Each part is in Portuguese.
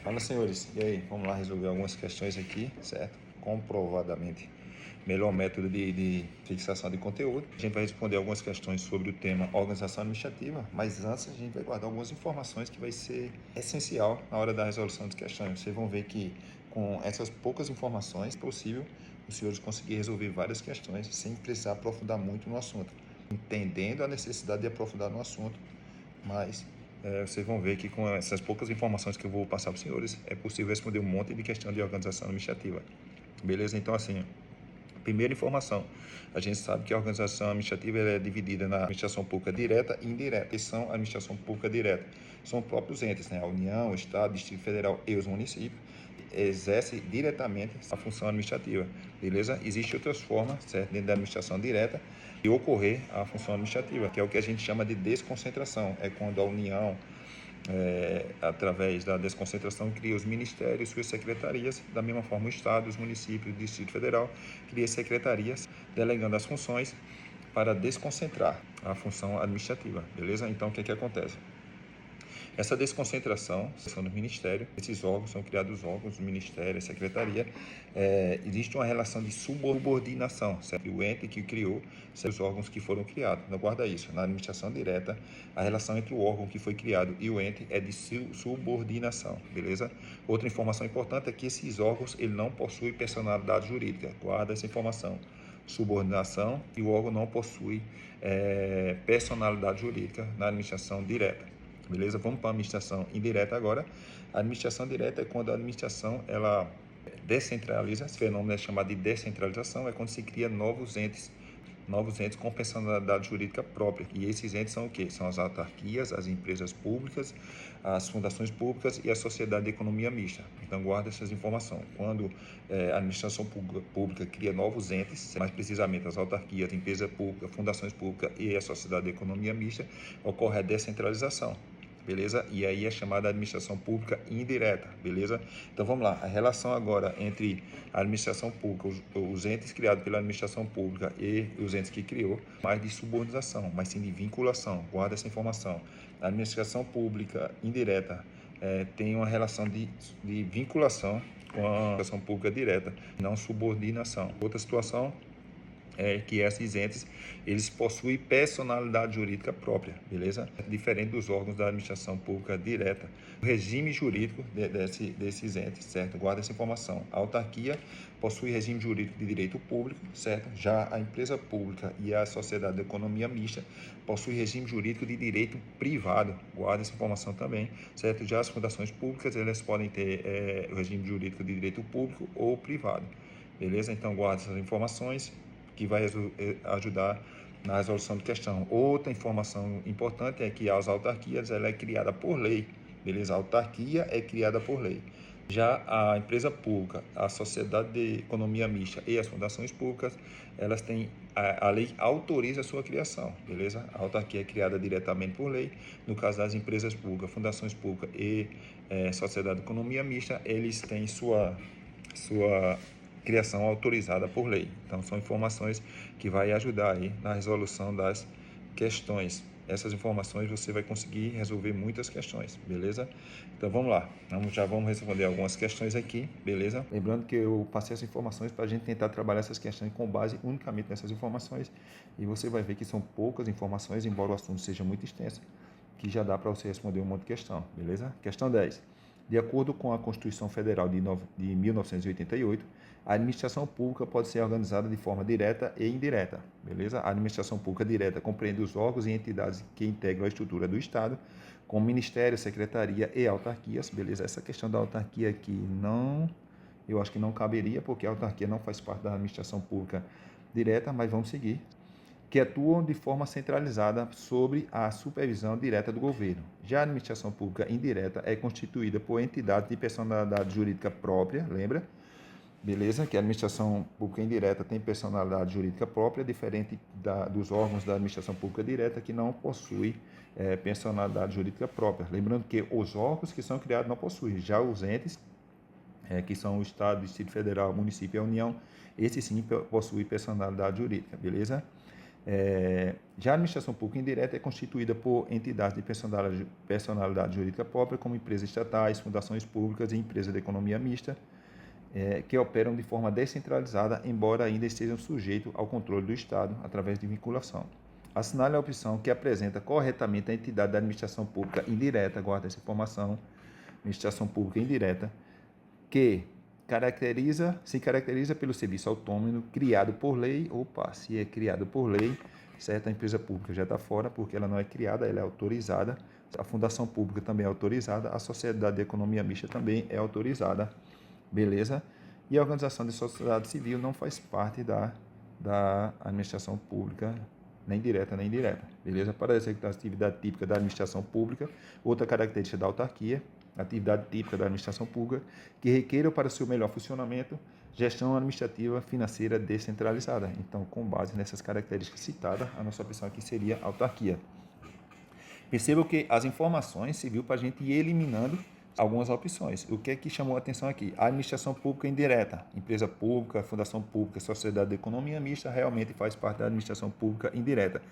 Fala, senhores, e aí? Vamos lá resolver algumas questões aqui, certo? Comprovadamente, melhor método de fixação de conteúdo. A gente vai responder algumas questões sobre o tema organização administrativa, mas antes a gente vai guardar algumas informações que vai ser essencial na hora da resolução das questões. Vocês vão ver que com essas poucas informações é possível os senhores conseguir resolver várias questões sem precisar aprofundar muito no assunto, entendendo a necessidade de aprofundar no assunto, mas vocês vão ver que com essas poucas informações que eu vou passar para os senhores, é possível responder um monte de questão de organização administrativa. Beleza? Então, assim, primeira informação, a gente sabe que a organização administrativa é dividida na administração pública direta e indireta. Que são a administração pública direta? São próprios entes, né? A União, o Estado, o Distrito Federal e os municípios exercem diretamente a função administrativa, beleza? Existem outras formas, certo? Dentro da administração direta de ocorrer a função administrativa, que é o que a gente chama de desconcentração. É quando a União, através da desconcentração, cria os ministérios, suas secretarias. Da mesma forma, o Estado, os municípios, o Distrito Federal cria secretarias, delegando as funções para desconcentrar a função administrativa, beleza? Então, o que acontece? Essa desconcentração são do Ministério, esses órgãos são criados órgãos, o Ministério, a Secretaria, existe uma relação de subordinação, certo? O ente que criou, certo? Os órgãos que foram criados, não guarda isso. Na administração direta, a relação entre o órgão que foi criado e o ente é de subordinação, beleza? Outra informação importante é que esses órgãos ele não possuem personalidade jurídica, guarda essa informação. Subordinação e o órgão não possui personalidade jurídica na administração direta. Beleza? Vamos para a administração indireta agora. A administração direta é quando a administração ela descentraliza. Esse fenômeno é chamado de descentralização, é quando se cria novos entes com personalidade jurídica própria. E esses entes são o quê? São as autarquias, as empresas públicas, as fundações públicas e a sociedade de economia mista. Então, guarda essas informações. Quando a administração pública cria novos entes, mais precisamente as autarquias, empresas públicas, fundações públicas e a sociedade de economia mista, ocorre a descentralização. Beleza? E aí é chamada administração pública indireta, beleza? Então vamos lá, a relação agora entre a administração pública, os entes criados pela administração pública e os entes que criou, mais de subordinação, mas sim de vinculação, guarda essa informação. A administração pública indireta tem uma relação de vinculação com a administração pública direta, não subordinação. Outra situação é que esses entes eles possuem personalidade jurídica própria, beleza? Diferente dos órgãos da administração pública direta. O regime jurídico desses entes, certo? Guarda essa informação. A autarquia possui regime jurídico de direito público, certo? Já a empresa pública e a sociedade de economia mista possuem regime jurídico de direito privado. Guarda essa informação também, certo? Já as fundações públicas, elas podem ter o regime jurídico de direito público ou privado, beleza? Então, guarda essas informações que vai ajudar na resolução de questão. Outra informação importante é que as autarquias ela é criada por lei, beleza? A autarquia é criada por lei. Já a empresa pública, a sociedade de economia mista e as fundações públicas, elas têm a lei autoriza a sua criação, beleza? A autarquia é criada diretamente por lei. No caso das empresas públicas, fundações públicas e sociedade de economia mista, eles têm sua criação autorizada por lei. Então, são informações que vai ajudar aí na resolução das questões. Essas informações você vai conseguir resolver muitas questões, beleza? Então, vamos lá. Já vamos responder algumas questões aqui, beleza? Lembrando que eu passei essas informações para a gente tentar trabalhar essas questões com base unicamente nessas informações e você vai ver que são poucas informações, embora o assunto seja muito extenso, que já dá para você responder um monte de questão, beleza? Questão 10. De acordo com a Constituição Federal de 1988, a administração pública pode ser organizada de forma direta e indireta, beleza? A administração pública direta compreende os órgãos e entidades que integram a estrutura do Estado, como Ministério, Secretaria e autarquias, beleza? Essa questão da autarquia aqui eu acho que não caberia, porque a autarquia não faz parte da administração pública direta, mas vamos seguir, que atuam de forma centralizada sobre a supervisão direta do governo. Já a administração pública indireta é constituída por entidades de personalidade jurídica própria, lembra? Beleza? Que a administração pública indireta tem personalidade jurídica própria, diferente dos órgãos da administração pública direta, que não possui personalidade jurídica própria. Lembrando que os órgãos que são criados não possuem, já os entes, que são o Estado, o Distrito Federal, o município e a União, esses sim possuem personalidade jurídica, beleza? Já a administração pública indireta é constituída por entidades de personalidade jurídica própria, como empresas estatais, fundações públicas e empresas de economia mista, que operam de forma descentralizada, embora ainda estejam sujeitos ao controle do Estado, através de vinculação. Assinale a opção que apresenta corretamente a entidade da administração pública indireta, guarda essa informação, administração pública indireta, que se caracteriza pelo serviço autônomo criado por lei. Se é criado por lei, certo? A empresa pública já está fora, porque ela não é criada, ela é autorizada. A fundação pública também é autorizada, a sociedade de economia mista também é autorizada, beleza? E a organização de sociedade civil não faz parte da administração pública, nem direta nem indireta, beleza? Para executar a atividade típica da administração pública, outra característica da autarquia, atividade típica da administração pública, que requeira para seu melhor funcionamento gestão administrativa financeira descentralizada. Então, com base nessas características citadas, a nossa opção aqui seria autarquia. Perceba que as informações serviu para a gente ir eliminando algumas opções. O que é que chamou a atenção aqui? A administração pública indireta, empresa pública, fundação pública, sociedade de economia mista, realmente faz parte da administração pública indireta.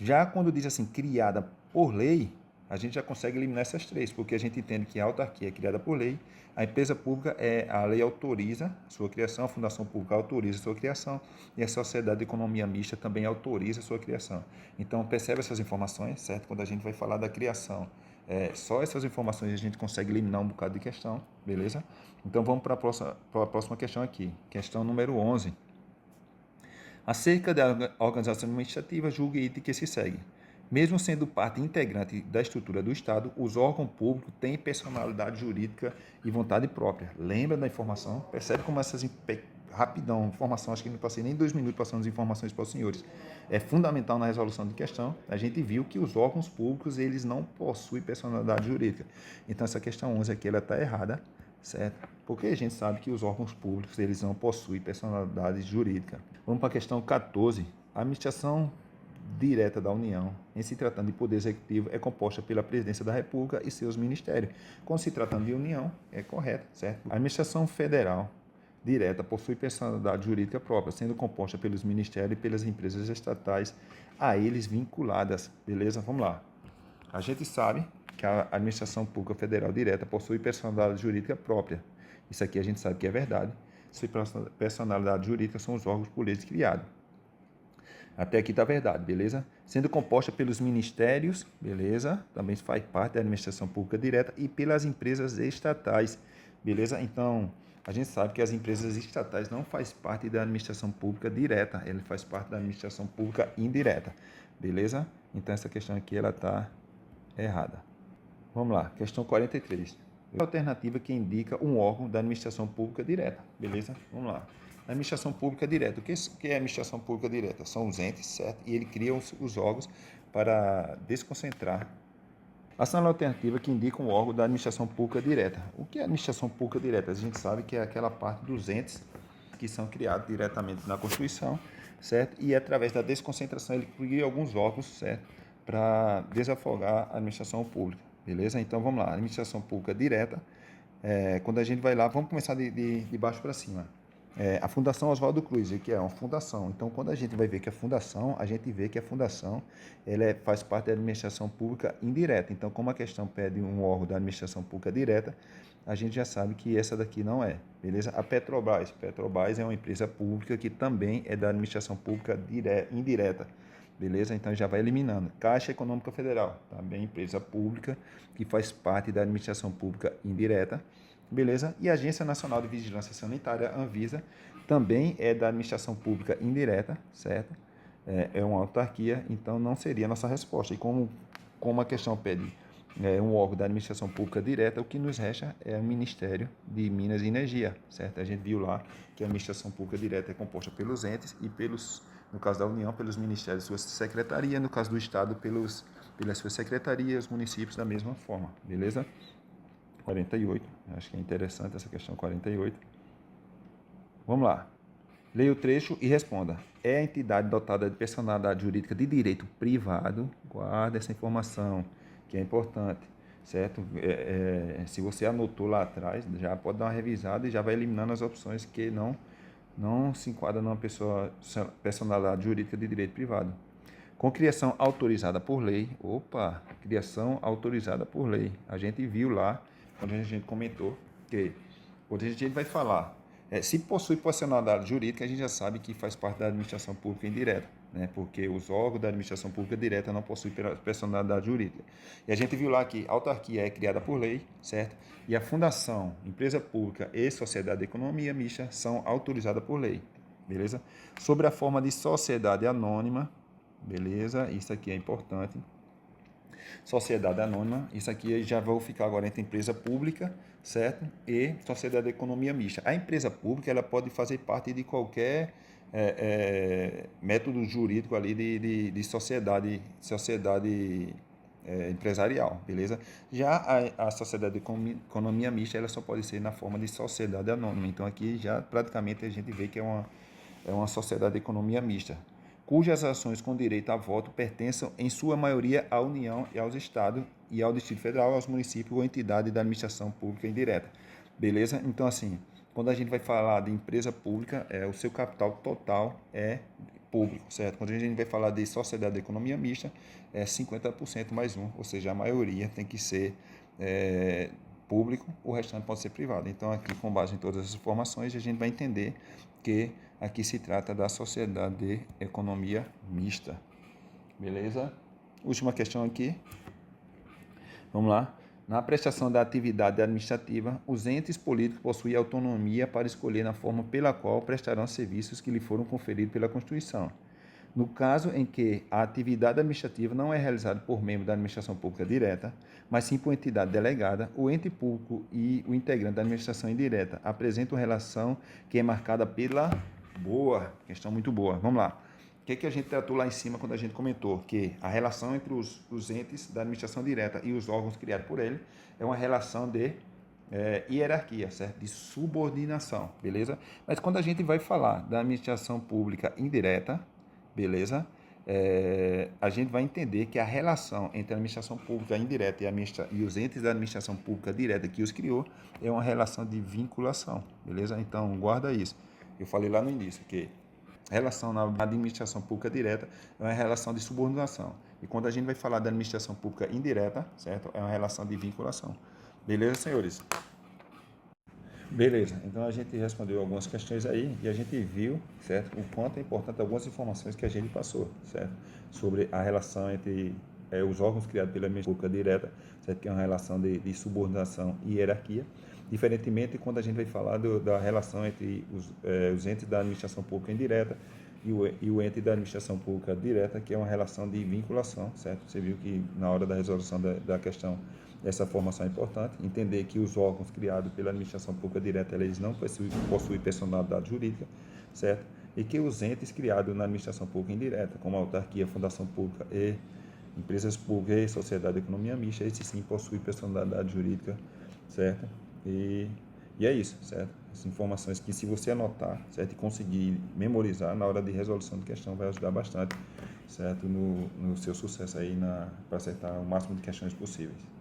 Já quando diz assim, criada por lei, a gente já consegue eliminar essas três, porque a gente entende que a autarquia é criada por lei, a empresa pública, a lei autoriza a sua criação, a fundação pública autoriza a sua criação e a sociedade de economia mista também autoriza a sua criação. Então, percebe essas informações, certo? Quando a gente vai falar da criação, só essas informações a gente consegue eliminar um bocado de questão, beleza? Então, vamos para a próxima questão aqui, questão número 11. Acerca da organização administrativa, julgue item que se segue. Mesmo sendo parte integrante da estrutura do Estado, os órgãos públicos têm personalidade jurídica e vontade própria. Lembra da informação? Percebe como essas rapidão, informação, acho que não passei nem 2 minutos passando as informações para os senhores. É fundamental na resolução de questão. A gente viu que os órgãos públicos, eles não possuem personalidade jurídica. Então, essa questão 11 aqui, ela está errada, certo? Porque a gente sabe que os órgãos públicos, eles não possuem personalidade jurídica. Vamos para a questão 14. A administração direta da União, em se tratando de poder executivo, é composta pela Presidência da República e seus ministérios. Quando se tratando de União, é correto, certo? A administração federal direta possui personalidade jurídica própria, sendo composta pelos ministérios e pelas empresas estatais a eles vinculadas. Beleza? Vamos lá. A gente sabe que a administração pública federal direta possui personalidade jurídica própria. Isso aqui a gente sabe que é verdade. Sua personalidade jurídica são os órgãos políticos criados. Até aqui está a verdade, beleza? Sendo composta pelos ministérios, beleza? Também faz parte da administração pública direta e pelas empresas estatais, beleza? Então, a gente sabe que as empresas estatais não fazem parte da administração pública direta, ele faz parte da administração pública indireta, beleza? Então, essa questão aqui, ela está errada. Vamos lá, questão 43. A alternativa que indica um órgão da administração pública direta, beleza? Vamos lá. Administração pública direta. O que é administração pública direta? São os entes, certo? E ele cria os órgãos para desconcentrar. Assinale a alternativa que indica um órgão da administração pública direta. O que é administração pública direta? A gente sabe que é aquela parte dos entes que são criados diretamente na Constituição, certo? E através da desconcentração ele cria alguns órgãos, certo? Para desafogar a administração pública, beleza? Então vamos lá, administração pública direta. Quando a gente vai lá, vamos começar de baixo para cima. A Fundação Oswaldo Cruz, que é uma fundação. Então, quando a gente vai ver que a fundação, a gente vê que a fundação ela faz parte da administração pública indireta. Então, como a questão pede um órgão da administração pública direta, a gente já sabe que essa daqui não é, beleza? A Petrobras. Petrobras é uma empresa pública que também é da administração pública indireta, beleza? Então, já vai eliminando. Caixa Econômica Federal, também empresa pública que faz parte da administração pública indireta. Beleza? E a Agência Nacional de Vigilância Sanitária, Anvisa, também é da administração pública indireta, certo? É uma autarquia, então não seria a nossa resposta. E como a questão pede um órgão da administração pública direta, o que nos resta é o Ministério de Minas e Energia, certo? A gente viu lá que a administração pública direta é composta pelos entes e no caso da União, pelos ministérios e suas secretarias, no caso do Estado, pelas suas secretarias, municípios da mesma forma, beleza? 48, acho que é interessante essa questão 48. Vamos lá. Leia o trecho e responda. É a entidade dotada de personalidade jurídica de direito privado? Guarda essa informação, que é importante, certo? Se você anotou lá atrás, já pode dar uma revisada e já vai eliminando as opções que não não se enquadra numa personalidade jurídica de direito privado. Com criação autorizada por lei, criação autorizada por lei. A gente viu lá, quando a gente comentou, que quando a gente vai falar, se possui personalidade jurídica, a gente já sabe que faz parte da administração pública indireta, né? Porque os órgãos da administração pública direta não possuem personalidade jurídica. E a gente viu lá que a autarquia é criada por lei, certo? E a fundação, empresa pública e sociedade de economia mista são autorizadas por lei, beleza? Sobre a forma de sociedade anônima, beleza? Isso aqui é importante. Sociedade anônima, isso aqui já vou ficar agora entre empresa pública, certo? E sociedade de economia mista. A empresa pública, ela pode fazer parte de qualquer método jurídico ali de sociedade empresarial, beleza? Já a sociedade de economia mista, ela só pode ser na forma de sociedade anônima. Então aqui já praticamente a gente vê que é uma sociedade de economia mista, cujas ações com direito a voto pertençam, em sua maioria, à União e aos Estados e ao Distrito Federal, aos municípios ou entidade da administração pública indireta. Beleza? Então, assim, quando a gente vai falar de empresa pública, o seu capital total é público, certo? Quando a gente vai falar de sociedade de economia mista, é 50% mais um, ou seja, a maioria tem que ser público, o restante pode ser privado. Então, aqui, com base em todas as informações, a gente vai entender que aqui se trata da sociedade de economia mista. Beleza? Última questão aqui. Vamos lá. Na prestação da atividade administrativa, os entes políticos possuem autonomia para escolher na forma pela qual prestarão serviços que lhe foram conferidos pela Constituição. No caso em que a atividade administrativa não é realizada por membro da administração pública direta, mas sim por entidade delegada, o ente público e o integrante da administração indireta apresentam relação que é marcada pela questão muito boa. Vamos lá. O que a gente tratou lá em cima quando a gente comentou? Que a relação entre os entes da administração direta e os órgãos criados por ele é uma relação de hierarquia, certo? De subordinação, beleza? Mas quando a gente vai falar da administração pública indireta, beleza? A gente vai entender que a relação entre a administração pública indireta e os entes da administração pública direta que os criou é uma relação de vinculação, beleza? Então, guarda isso. Eu falei lá no início que relação na administração pública direta é uma relação de subordinação. E quando a gente vai falar da administração pública indireta, certo? É uma relação de vinculação. Beleza, senhores? Beleza, então a gente respondeu algumas questões aí e a gente viu, certo, o quanto é importante algumas informações que a gente passou, certo, sobre a relação entre os órgãos criados pela administração pública direta, certo, que é uma relação de subordinação e hierarquia, diferentemente quando a gente vai falar da relação entre os entes da administração pública indireta e o ente da administração pública direta, que é uma relação de vinculação, certo? Você viu que na hora da resolução da questão essa formação é importante, entender que os órgãos criados pela administração pública direta, eles não possuem personalidade jurídica, certo? E que os entes criados na administração pública indireta, como a autarquia, fundação pública e empresas públicas e sociedade de economia mista, esses sim possuem personalidade jurídica, certo? E é isso, certo? As informações que, se você anotar, certo, e conseguir memorizar na hora de resolução de questão, vai ajudar bastante, certo, no seu sucesso aí para acertar o máximo de questões possíveis.